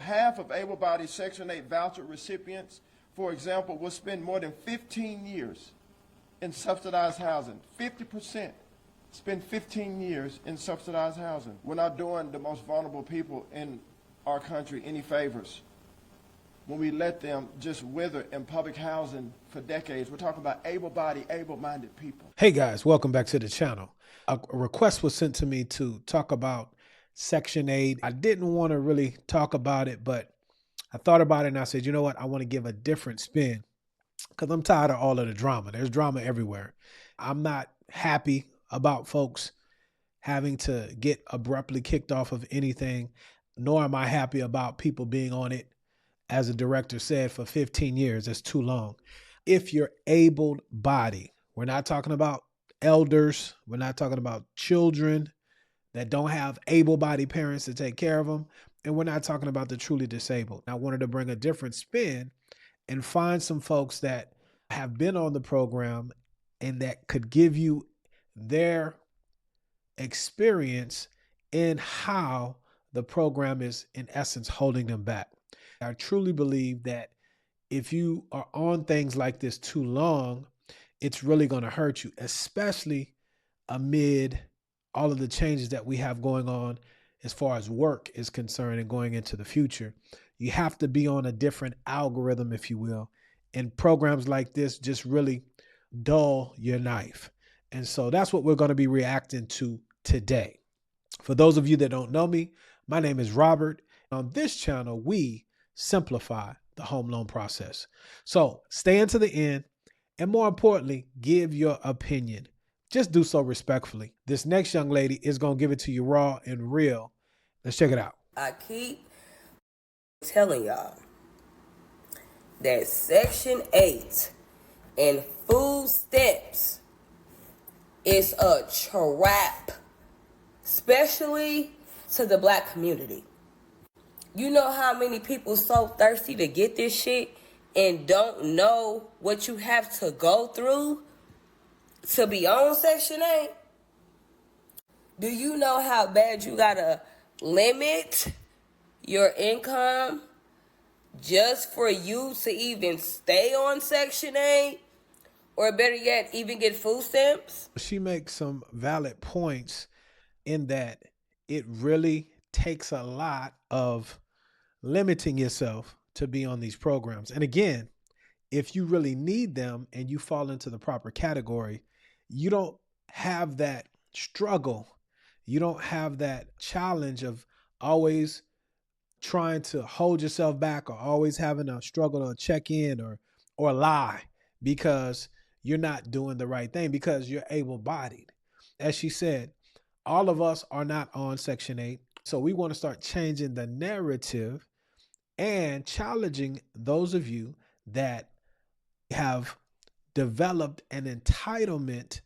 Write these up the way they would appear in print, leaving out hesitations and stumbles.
Half of able-bodied Section 8 voucher recipients, for example, will spend more than 15 years in subsidized housing. 50% spend 15 years in subsidized housing. We're not doing the most vulnerable people in our country any favors when we let them just wither in public housing for decades. We're talking about able-bodied, able-minded people. Hey guys, welcome back to the channel. A request was sent to me to talk about Section 8. I didn't want to really talk about it, but I thought about it and I said, you know what? I want to give a different spin because I'm tired of all of the drama. There's drama everywhere. I'm not happy about folks having to get abruptly kicked off of anything, nor am I happy about people being on it, as a director said, for 15 years. That's too long. If you're able-bodied, we're not talking about elders, we're not talking about children that don't have able-bodied parents to take care of them, and we're not talking about the truly disabled. I wanted to bring a different spin and find some folks that have been on the program and that could give you their experience in how the program is, in essence, holding them back. I truly believe that if you are on things like this too long, it's really going to hurt you, especially amid all of the changes that we have going on as far as work is concerned and going into the future. You have to be on a different algorithm, if you will. And programs like this just really dull your knife. And so that's what we're going to be reacting to today. For those of you that don't know me, my name is Robert. On this channel, we simplify the home loan process. So stay until the end, and more importantly, give your opinion. Just do so respectfully. This next young lady is going to give it to you raw and real. Let's check it out. I keep telling y'all that Section 8 and food stamps is a trap, especially to the Black community. You know how many people so thirsty to get this shit and don't know what you have to go through to be on Section 8? Do you know how bad you gotta limit your income just for you to even stay on Section 8? Or better yet, even get food stamps? She makes some valid points in that it really takes a lot of limiting yourself to be on these programs. And again, if you really need them and you fall into the proper category, you don't have that struggle. You don't have that challenge of always trying to hold yourself back or always having a struggle to check in or lie because you're not doing the right thing because you're able-bodied. As she said, all of us are not on Section 8. So we want to start changing the narrative and challenging those of you that have developed an entitlement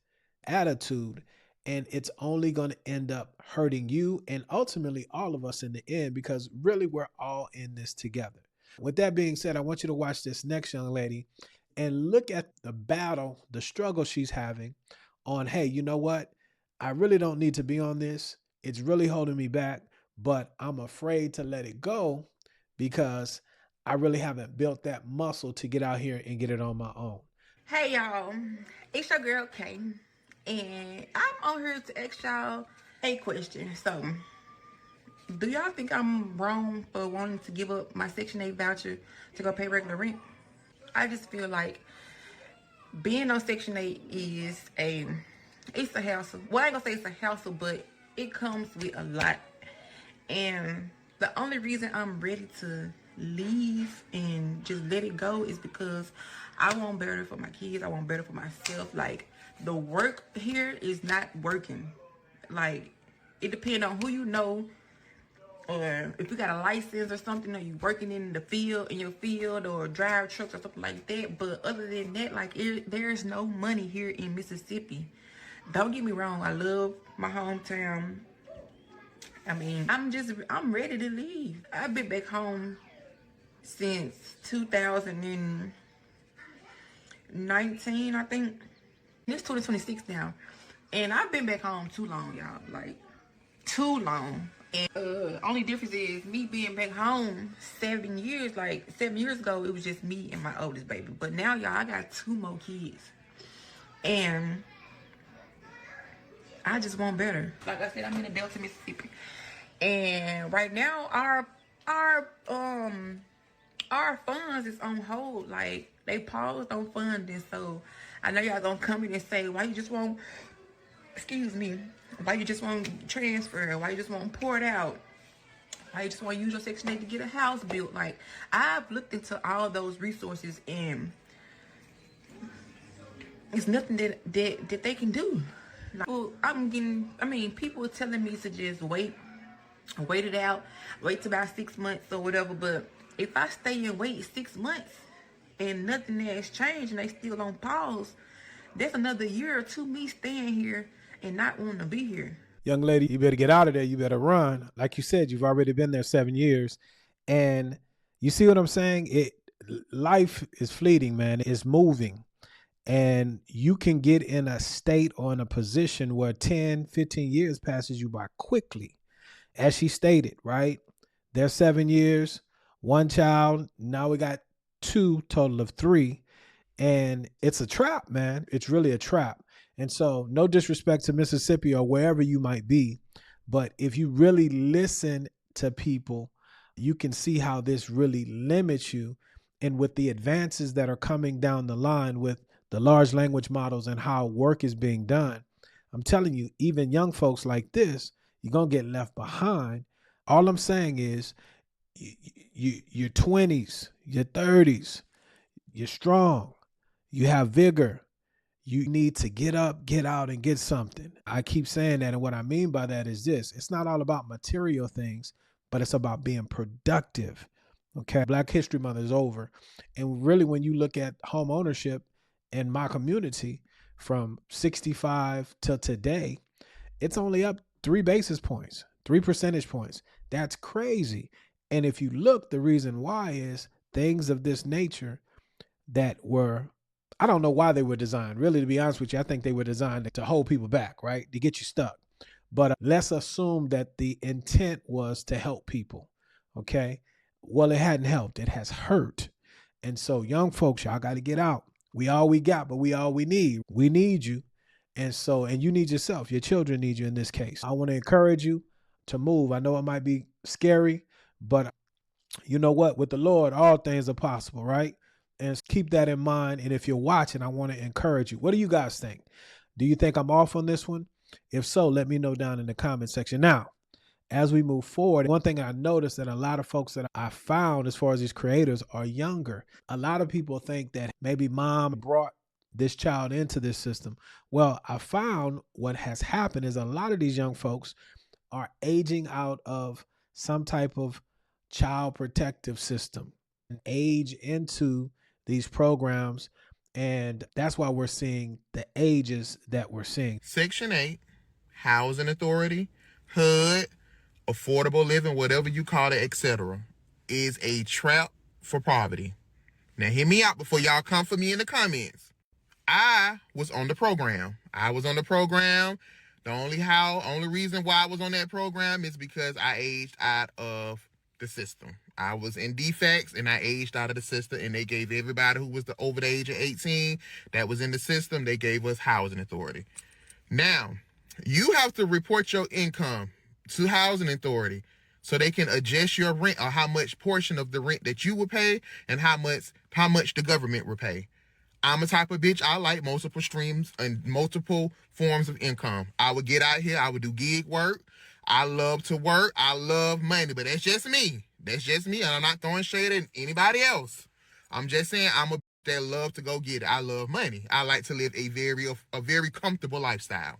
attitude, and it's only going to end up hurting you and ultimately all of us in the end, because really we're all in this together. With that being said, I want you to watch this next young lady and look at the battle, the struggle she's having on, hey, you know what? I really don't need to be on this. It's really holding me back, but I'm afraid to let it go because I really haven't built that muscle to get out here and get it on my own. Hey y'all, it's your girl Kay, and I'm on here to ask y'all a question. So, do y'all think I'm wrong for wanting to give up my Section 8 voucher to go pay regular rent? I just feel like being on Section 8 is it's a hassle. Well, I ain't gonna say it's a hassle, but it comes with a lot. And the only reason I'm ready to leave and just let it go is because I want better for my kids. I want better for myself. Like, the work here is not working. Like, it depends on who you know, or if you got a license or something, or you working in the field, in your field, or drive trucks or something like that. But other than that, like, there's no money here in Mississippi. Don't get me wrong, I love my hometown. I mean, I'm ready to leave. I've been back home since 2019, I think. It's 2026 now. And I've been back home too long, y'all. Like, too long. And only difference is me being back home 7 years. Like 7 years ago, it was just me and my oldest baby. But now, y'all, I got 2 more kids, and I just want better. Like I said, I'm in the Delta, Mississippi, and right now our funds is on hold. Like they paused on funding. So I know y'all gonna come in and say, why you just won't, excuse me, why you just won't transfer? Why you just won't pour it out? Why you just want to use your Section 8 to get a house built? Like, I've looked into all those resources, and it's nothing that they can do. Like, well, people are telling me to just wait it out, wait till about 6 months or whatever. But if I stay and wait 6 months and nothing has changed and they still on pause, that's another year or two me staying here and not wanting to be here. Young lady, you better get out of there. You better run. Like you said, you've already been there 7 years. And you see what I'm saying? Life is fleeting, man. It's moving. And you can get in a state or in a position where 10, 15 years passes you by quickly. As she stated, right? There's 7 years, 1 child. Now we got 2, total of 3. And it's a trap, man. It's really a trap. And so no disrespect to Mississippi or wherever you might be, but if you really listen to people, you can see how this really limits you. And with the advances that are coming down the line with the large language models and how work is being done, I'm telling you, even young folks like this, you're going to get left behind. All I'm saying is your 20s, your 30s, you're strong, you have vigor. You need to get up, get out, and get something. I keep saying that, and what I mean by that is this. It's not all about material things, but it's about being productive. Okay, Black History Month is over. And really, when you look at home ownership in my community from 65 to today, it's only up 3 basis points, 3 percentage points. That's crazy. And if you look, the reason why is things of this nature that were, I don't know why they were designed. Really, to be honest with you, I think they were designed to hold people back, right? To get you stuck. But let's assume that the intent was to help people, okay? Well, it hadn't helped. It has hurt. And so young folks, y'all got to get out. We all we got, but we all we need. We need you. And you need yourself. Your children need you in this case. I want to encourage you to move. I know it might be scary, but you know what? With the Lord, all things are possible, right? And keep that in mind. And if you're watching, I want to encourage you. What do you guys think? Do you think I'm off on this one? If so, let me know down in the comment section. Now, as we move forward, one thing I noticed that a lot of folks that I found as far as these creators are younger. A lot of people think that maybe mom brought this child into this system. Well, I found what has happened is a lot of these young folks are aging out of some type of child protective system and age into these programs, and that's why we're seeing the ages that we're seeing. Section 8, Housing Authority, HUD, affordable living, whatever you call it, etc., is a trap for poverty. Now, hear me out before y'all come for me in the comments. I was on the program. The only reason why I was on that program is because I aged out of the system. I was in defects and I aged out of the system, and they gave everybody who was over the age of 18 that was in the system, they gave us housing authority. Now, you have to report your income to housing authority so they can adjust your rent, or how much portion of the rent that you would pay and how much the government would pay. I'm a type of bitch, I like multiple streams and multiple forms of income. I would get out here, I would do gig work. I love to work, I love money, but that's just me. And I'm not throwing shade at anybody else. I'm just saying I'm a bitch that love to go get it. I love money. I like to live a very comfortable lifestyle.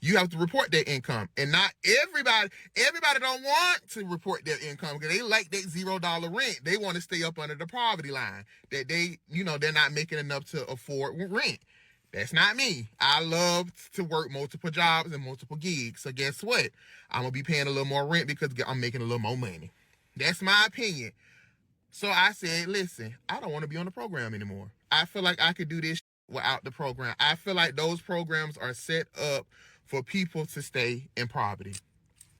You have to report their income, and not everybody don't want to report their income because they like that $0 rent. They want to stay up under the poverty line, that they're not making enough to afford rent. That's not me. I love to work multiple jobs and multiple gigs. So guess what? I'm going to be paying a little more rent because I'm making a little more money. That's my opinion. So I said, listen, I don't want to be on the program anymore. I feel like I could do this without the program. I feel like those programs are set up for people to stay in poverty.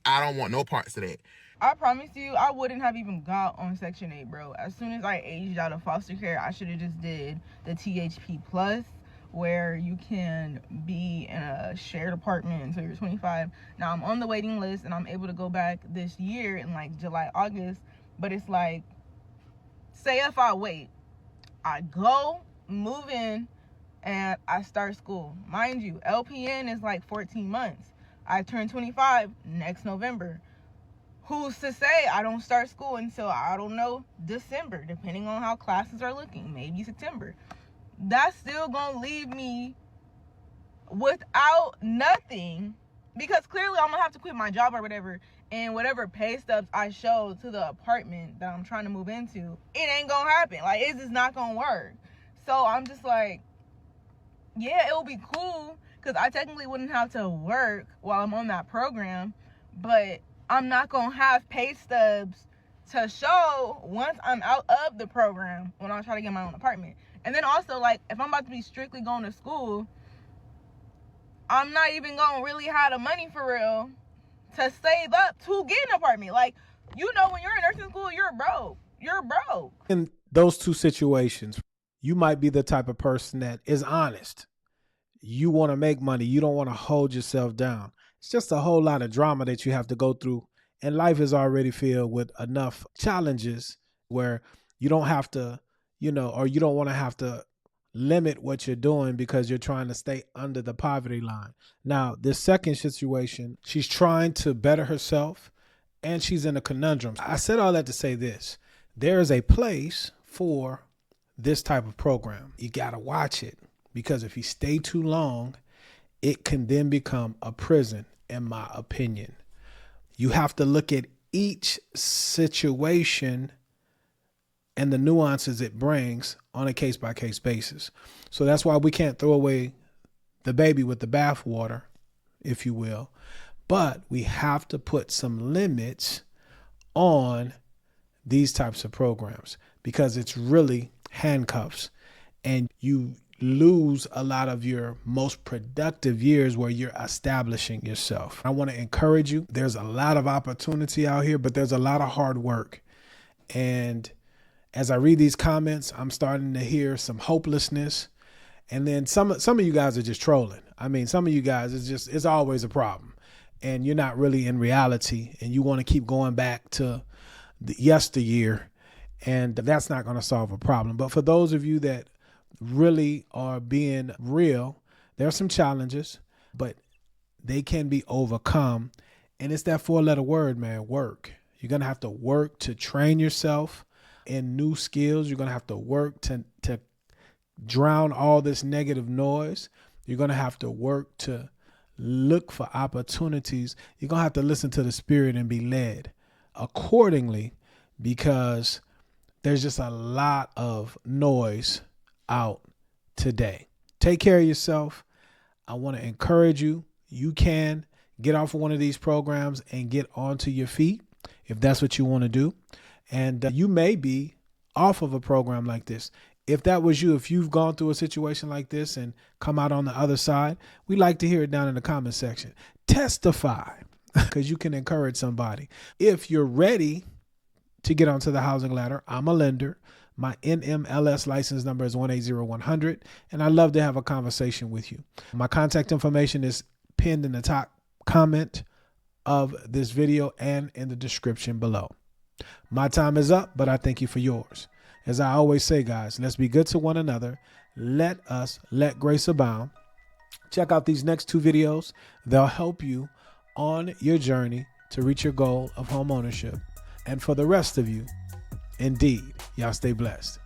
I don't want no parts of that. I promise you, I wouldn't have even got on Section 8, bro. As soon as I aged out of foster care, I should have just did the THP Plus, where you can be in a shared apartment until you're 25. Now, I'm on the waiting list, and I'm able to go back this year in, like, July, August. But it's like, say if I wait, I go, move in, and I start school. Mind you, LPN is, like, 14 months. I turn 25 next November. Who's to say I don't start school until, I don't know, December, depending on how classes are looking, maybe September. That's still gonna leave me without nothing, because clearly I'm gonna have to quit my job or whatever, and whatever pay stubs I show to the apartment that I'm trying to move into, it ain't gonna happen. Like, it's just not gonna work. So I'm just like, yeah, it will be cool, because I technically wouldn't have to work while I'm on that program, but I'm not gonna have pay stubs to show once I'm out of the program when I try to get my own apartment. And then also, like, if I'm about to be strictly going to school, I'm not even gonna really have the money for real to save up to get an apartment. Like, you know, when you're in nursing school, you're broke. You're broke. In those two situations, you might be the type of person that is honest. You want to make money. You don't want to hold yourself down. It's just a whole lot of drama that you have to go through. And life is already filled with enough challenges where you don't have to, or you don't want to have to limit what you're doing because you're trying to stay under the poverty line. Now, this second situation, she's trying to better herself and she's in a conundrum. I said all that to say this. There is a place for this type of program. You got to watch it, because if you stay too long, it can then become a prison, in my opinion. You have to look at each situation and the nuances it brings on a case-by-case basis. So that's why we can't throw away the baby with the bathwater, if you will. But we have to put some limits on these types of programs, because it's really handcuffs, and you lose a lot of your most productive years where you're establishing yourself. I want to encourage you. There's a lot of opportunity out here, but there's a lot of hard work. And as I read these comments, I'm starting to hear some hopelessness. And then some of you guys are just trolling. I mean, some of you guys, it's always a problem. And you're not really in reality, and you want to keep going back to the yesteryear, and that's not going to solve a problem. But for those of you that really are being real, there are some challenges, but they can be overcome. And it's that 4-letter word, man, work. You're going to have to work to train yourself in new skills. You're going to have to work to drown all this negative noise. You're going to have to work to look for opportunities. You're going to have to listen to the Spirit and be led accordingly, because there's just a lot of noise out today. Take care of yourself. I want to encourage you. You can get off of one of these programs and get onto your feet if that's what you want to do. And you may be off of a program like this. If that was you, if you've gone through a situation like this and come out on the other side, we'd like to hear it down in the comment section. Testify, because you can encourage somebody. If you're ready to get onto the housing ladder, I'm a lender. My NMLS license number is 180100, and I'd love to have a conversation with you. My contact information is pinned in the top comment of this video and in the description below. My time is up, but I thank you for yours. As I always say, guys, let's be good to one another. Let us let grace abound. Check out these next 2 videos. They'll help you on your journey to reach your goal of home ownership. And for the rest of you, indeed, y'all stay blessed.